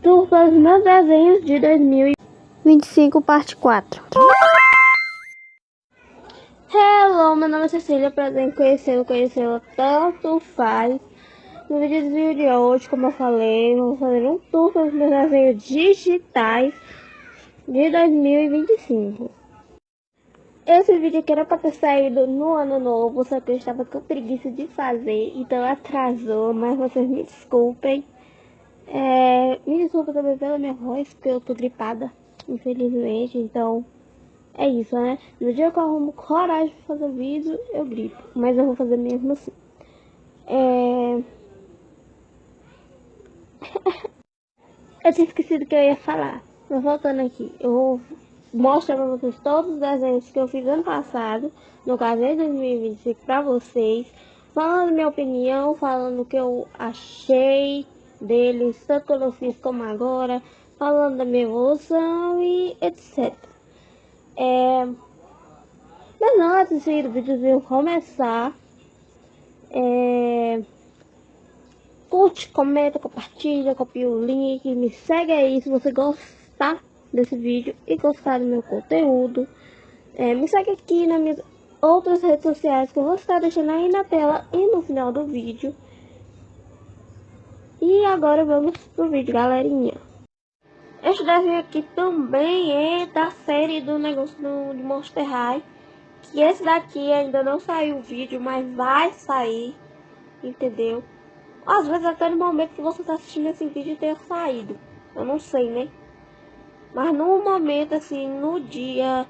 Turma dos meus desenhos de 2025, parte 4. Hello, meu nome é Cecília, prazer em conhecê-la, tanto faz. No vídeo de hoje, como eu falei, vamos fazer um tour pelos meus desenhos digitais de 2025. Esse vídeo aqui era para ter saído no ano novo, só que eu estava com preguiça de fazer, então atrasou, mas vocês me desculpem. Me desculpa também pela minha voz, porque eu tô gripada, infelizmente, então é isso, né? No dia que eu arrumo coragem de fazer vídeo, eu grito, mas eu vou fazer mesmo assim. Eu tinha esquecido o que eu ia falar, mas voltando aqui, eu vou mostrar pra vocês todos os desenhos que eu fiz ano passado, no caso de 2025, pra vocês, falando minha opinião, falando o que eu achei deles, tanto quando eu fiz como agora, falando da minha evolução e etc. Mas antes do vídeo começar, curte, comenta, compartilha, copia o link, me segue aí se você gostar desse vídeo e gostar do meu conteúdo. Me segue aqui nas minhas outras redes sociais que eu vou estar deixando aí na tela e no final do vídeo. E agora vamos pro vídeo, galerinha. Este desenho aqui também é da série do negócio do Monster High. Que esse daqui ainda não saiu o vídeo, mas vai sair, entendeu? Às vezes até no momento que você está assistindo esse vídeo tenha saído, eu não sei, né? Mas no momento, assim, no dia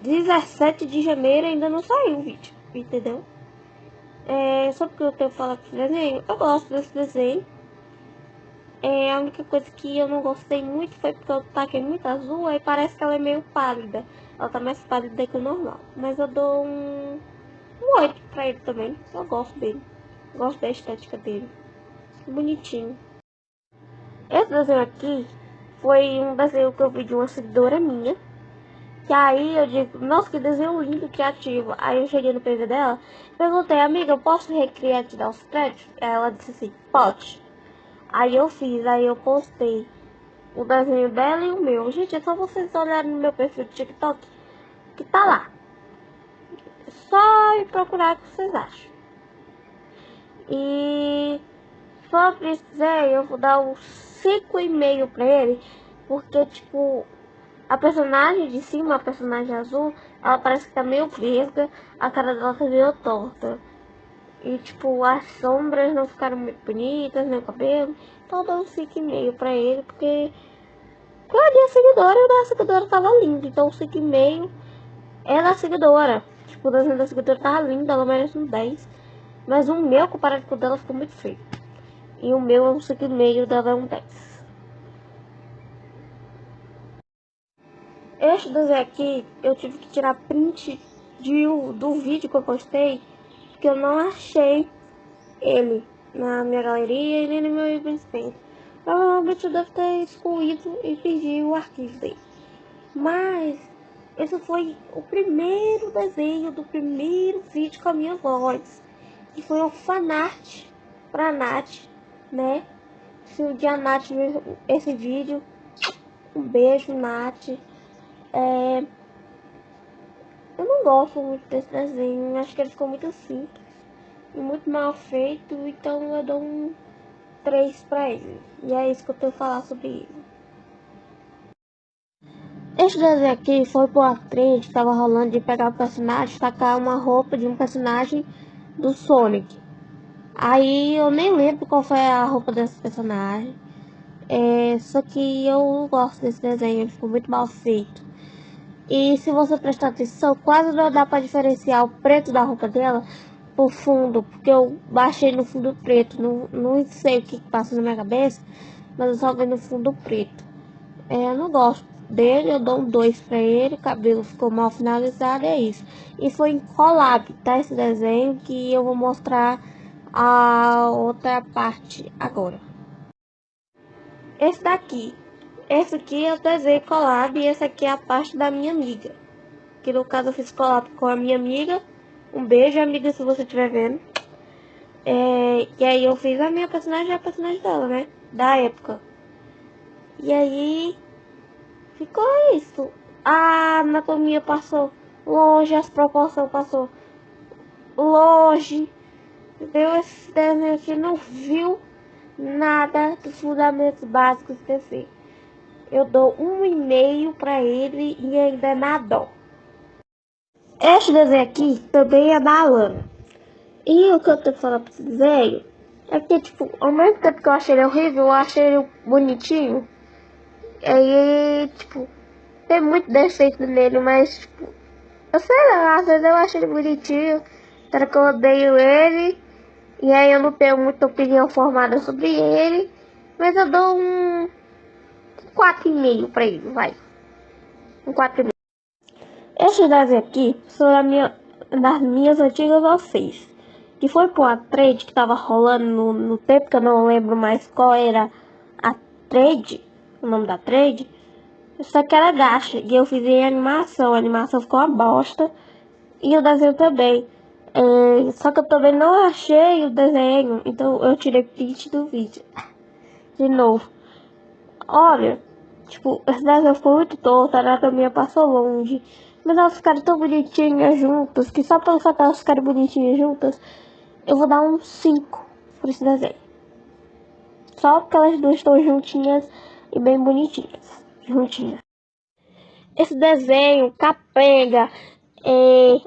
17 de janeiro ainda não saiu o vídeo, entendeu? Só porque eu tenho falado desse desenho, eu gosto desse desenho. A única coisa que eu não gostei muito foi porque eu taquei muito azul, aí parece que ela é meio pálida. Ela tá mais pálida que o normal. Mas eu dou um 8 pra ele também. Eu gosto dele. Gosto da estética dele. Bonitinho. Esse desenho aqui foi um desenho que eu vi de uma seguidora minha. Que aí eu digo, nossa, que desenho lindo, criativo. Aí eu cheguei no PV dela, perguntei, amiga, eu posso recriar e te dar os créditos? Ela disse assim, pode. Aí eu fiz, aí eu postei o desenho dela e o meu. Gente, é só vocês olharem no meu perfil do TikTok, que tá lá. É só ir procurar o que vocês acham. E só pra dizer, eu vou dar um 5,5 pra ele, porque, tipo, a personagem de cima, a personagem azul, ela parece que tá meio vesga, a cara dela tá meio torta. E, tipo, as sombras não ficaram muito bonitas, nem o cabelo. Então eu dou um 5,5 pra ele, porque a minha seguidora e o da seguidora tava lindo. Então o 5,5 é da seguidora. Tipo, o desenho da seguidora tava lindo, ela merece um 10. Mas o meu, comparado com o dela, ficou muito feio. E o meu é um 5,5, dela é um 10. Este desenho aqui, eu tive que tirar print do vídeo que eu postei, porque eu não achei ele na minha galeria e nem no meu Spencer. Provavelmente eu devo ter excluído e perdi o arquivo dele. Mas esse foi o primeiro desenho do primeiro vídeo com a minha voz. E foi um fanart pra Nath, né? Se o dia Nath ver esse vídeo, um beijo, Nath. Eu não gosto muito desse desenho, acho que ele ficou muito simples e muito mal feito, então eu dou um 3 pra ele. E é isso que eu tenho a falar sobre ele. Este desenho aqui foi por uma trend que tava rolando de pegar o personagem, tacar uma roupa de um personagem do Sonic. Aí eu nem lembro qual foi a roupa desse personagem. Só que eu gosto desse desenho, ele ficou muito mal feito. E se você prestar atenção, quase não dá para diferenciar o preto da roupa dela por fundo, porque eu baixei no fundo preto. Não sei o que passa na minha cabeça, mas eu só vi no fundo preto. Eu não gosto dele, eu dou um 2 pra ele. O cabelo ficou mal finalizado, é isso. E foi em collab, tá? Esse desenho que eu vou mostrar a outra parte agora. Esse aqui é o desenho collab e esse aqui é a parte da minha amiga. Que no caso eu fiz collab com a minha amiga. Um beijo, amiga, se você estiver vendo. E aí eu fiz a minha personagem e a personagem dela, né? Da época. E aí ficou isso. A anatomia passou longe, as proporções passou longe. Entendeu? Esse desenho aqui não viu nada dos fundamentos básicos desse. Eu dou 1,5 pra ele e ainda na dó. Este desenho aqui também é da Alana. E o que eu tenho que falar pra esse desenho é que, tipo, ao mesmo tempo que eu achei ele horrível, eu achei ele bonitinho. Aí, tipo, tem muito defeito nele, mas, tipo, eu sei lá, às vezes eu acho ele bonitinho. Será que eu odeio ele? E aí eu não tenho muita opinião formada sobre ele. Mas eu dou um 4,5 pra ele, vai. Um 4,5. Esses desenhos aqui são das minhas antigas vocês. Que foi por uma trade que tava rolando no tempo, que eu não lembro mais qual era a trade, o nome da trade. Só que era gacha, e eu fiz em animação. A animação ficou uma bosta. E o desenho também. Só que eu também não achei o desenho, então eu tirei print do vídeo. De novo. Olha, tipo, esse desenho ficou muito torto, a anatomia passou longe. Mas elas ficaram tão bonitinhas juntas, que só pelo fato de elas ficarem bonitinhas juntas, eu vou dar um 5 por esse desenho. Só porque elas duas estão juntinhas e bem bonitinhas. Juntinhas. Esse desenho capenga,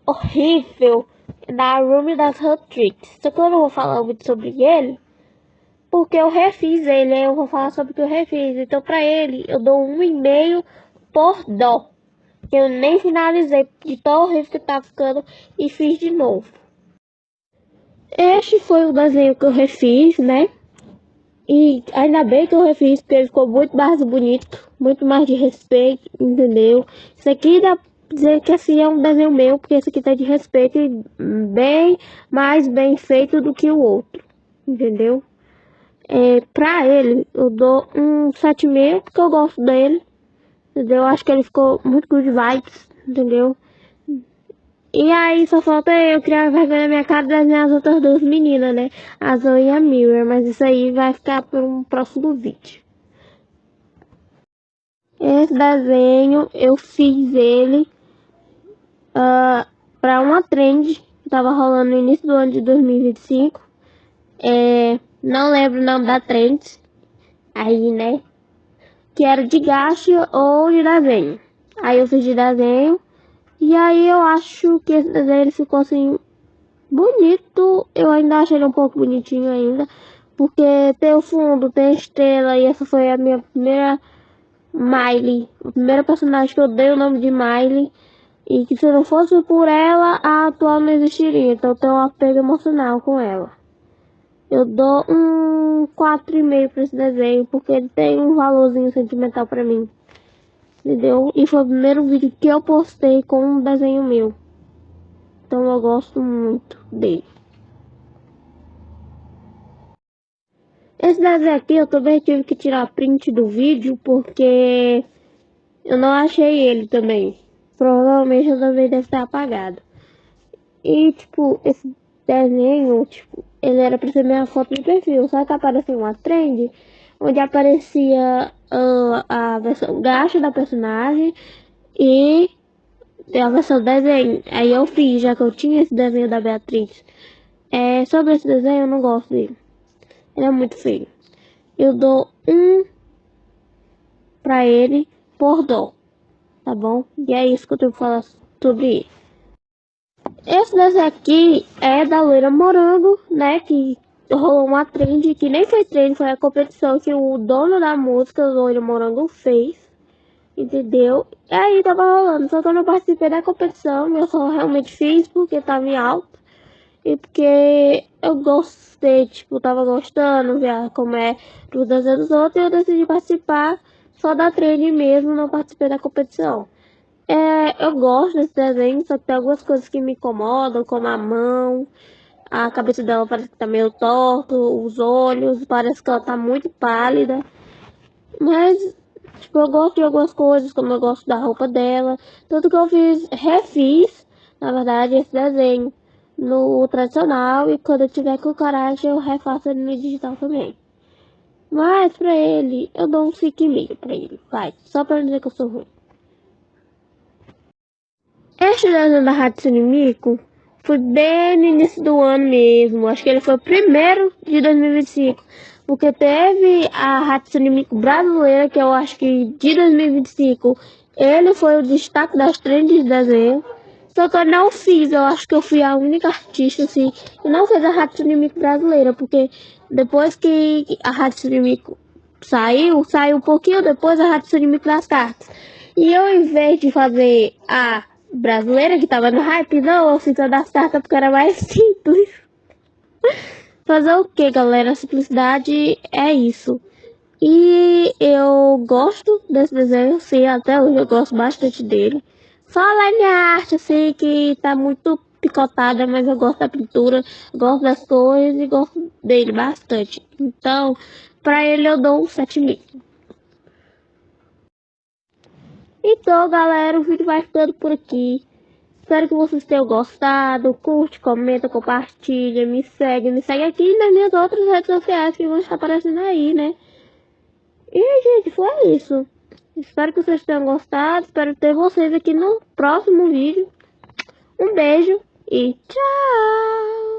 horrível, da Room das Hot Tricks. Só que eu não vou falar muito sobre ele, porque eu refiz ele, aí eu vou falar sobre o que eu refiz. Então pra ele eu dou 1,5 por dó. Eu nem finalizei de tão horrível que tá ficando e fiz de novo. Este foi o desenho que eu refiz, né? E ainda bem que eu refiz, porque ele ficou muito mais bonito, muito mais de respeito, entendeu? Isso aqui dá pra dizer que assim é um desenho meu, porque esse aqui tá de respeito e bem mais bem feito do que o outro, entendeu? Pra ele, eu dou um 7,5, porque eu gosto dele, entendeu? Eu acho que ele ficou muito good vibes, entendeu? E aí só falta eu criar vergonha na minha cara e desenhar as outras duas meninas, né? A Zoe e a Mirror, mas isso aí vai ficar para um próximo vídeo. Esse desenho eu fiz ele para uma trend que tava rolando no início do ano de 2025. Não lembro o nome da trend. Aí, né? Que era de gacha ou de desenho. Aí eu fiz de desenho. E aí eu acho que esse desenho ele ficou assim bonito. Eu ainda achei ele um pouco bonitinho ainda. Porque tem o fundo, tem a estrela. E essa foi a minha primeira Miley. A primeira personagem que eu dei o nome de Miley. E que se não fosse por ela, a atual não existiria. Então eu tenho um apego emocional com ela. Eu dou um 4,5 pra esse desenho. Porque ele tem um valorzinho sentimental pra mim. Entendeu? E foi o primeiro vídeo que eu postei com um desenho meu. Então eu gosto muito dele. Esse desenho aqui eu também tive que tirar print do vídeo porque eu não achei ele também. Provavelmente eu também deve estar apagado. E tipo, esse desenho, tipo, ele era pra ser minha foto de perfil. Só que apareceu uma trend onde aparecia a versão gacha da personagem e a versão desenho. Aí eu fiz, já que eu tinha esse desenho da Beatriz. Sobre esse desenho eu não gosto dele. Ele é muito feio. Eu dou um pra ele por dó, tá bom? E é isso que eu tenho que falar sobre ele. Esse desenho aqui é da Loira Morango, né? Que rolou uma trend, que nem foi trend, foi a competição que o dono da música, Loira Morango, fez. Entendeu? E aí tava rolando, só que eu não participei da competição, eu só realmente fiz porque tava em alta. E porque eu gostei, tipo, tava gostando, ver como é os desenhos dos outros, e eu decidi participar só da trend mesmo, não participei da competição. Eu gosto desse desenho, só que tem algumas coisas que me incomodam, como a mão, a cabeça dela parece que tá meio torta, os olhos, parece que ela tá muito pálida. Mas, tipo, eu gosto de algumas coisas, como eu gosto da roupa dela. Tanto que eu refiz, na verdade, esse desenho no tradicional, e quando eu tiver com coragem eu refaço ele no digital também. Mas pra ele, eu dou um 5,5 pra ele. Vai, só pra dizer que eu sou ruim. Este desenho da Hatsune Miku foi bem no início do ano mesmo. Acho que ele foi o primeiro de 2025. Porque teve a Hatsune Miku brasileira, que eu acho que de 2025 ele foi o destaque das trends de desenho. Só que eu não fiz, eu acho que eu fui a única artista assim, que não fez a Hatsune Miku brasileira. Porque depois que a Hatsune Miku saiu um pouquinho depois a Hatsune Miku das cartas. E eu, em vez de fazer a brasileira, que tava no hype, não, eu fiz a das cartas porque era mais simples. Fazer o que, galera? A simplicidade é isso. E eu gosto desse desenho, sim, até hoje eu gosto bastante dele. Só a line art, assim, que tá muito picotada, mas eu gosto da pintura, gosto das cores e gosto dele bastante. Então, pra ele eu dou um 7,5. Então, galera, o vídeo vai ficando por aqui. Espero que vocês tenham gostado. Curte, comenta, compartilha, me segue aqui nas minhas outras redes sociais que vão estar aparecendo aí, né? E, gente, foi isso. Espero que vocês tenham gostado. Espero ter vocês aqui no próximo vídeo. Um beijo e tchau!